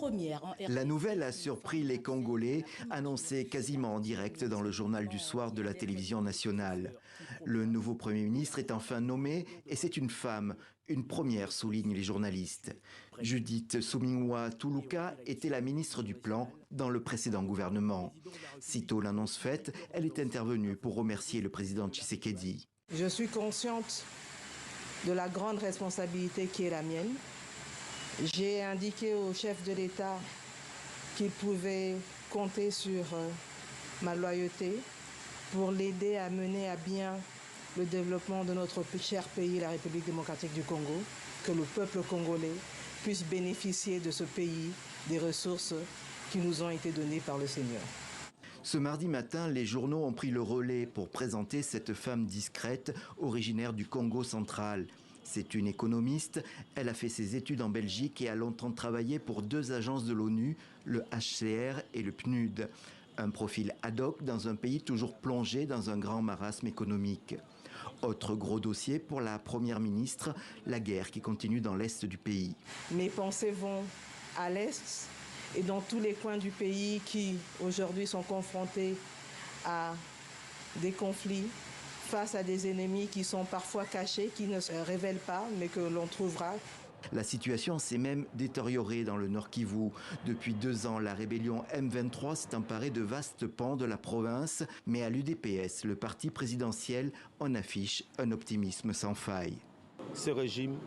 première. La nouvelle a surpris les Congolais, annoncée quasiment en direct dans le journal du soir de la télévision nationale. Le nouveau Premier ministre est enfin nommé et c'est une femme. Une première, soulignent les journalistes. Judith Suminwa Tuluka était la ministre du Plan dans le précédent gouvernement. Sitôt l'annonce faite, elle est intervenue pour remercier le président Tshisekedi. Je suis consciente de la grande responsabilité qui est la mienne. J'ai indiqué au chef de l'État qu'il pouvait compter sur ma loyauté pour l'aider à mener à bien le développement de notre cher pays, la République démocratique du Congo, que le peuple congolais puisse bénéficier de ce pays, des ressources qui nous ont été données par le Seigneur. Ce mardi matin, les journaux ont pris le relais pour présenter cette femme discrète, originaire du Congo central. C'est une économiste, elle a fait ses études en Belgique et a longtemps travaillé pour 2 agences de l'ONU, le HCR et le PNUD. Un profil ad hoc dans un pays toujours plongé dans un grand marasme économique. Autre gros dossier pour la première ministre, la guerre qui continue dans l'est du pays. Mes pensées vont à l'est et dans tous les coins du pays qui aujourd'hui sont confrontés à des conflits, face à des ennemis qui sont parfois cachés, qui ne se révèlent pas, mais que l'on trouvera. La situation s'est même détériorée dans le Nord Kivu. Depuis 2 ans, la rébellion M23 s'est emparée de vastes pans de la province, mais à l'UDPS, le parti présidentiel, en affiche un optimisme sans faille. Ce régime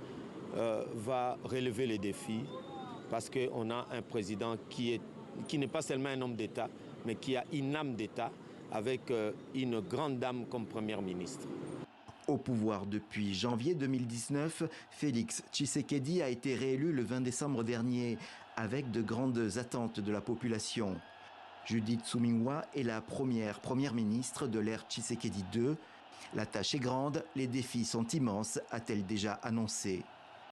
va relever les défis parce qu'on a un président qui n'est pas seulement un homme d'État, mais qui a une âme d'État avec une grande dame comme première ministre. Au pouvoir depuis janvier 2019, Félix Tshisekedi a été réélu le 20 décembre dernier, avec de grandes attentes de la population. Judith Suminwa est la première ministre de l'ère Tshisekedi II. La tâche est grande, les défis sont immenses, a-t-elle déjà annoncé.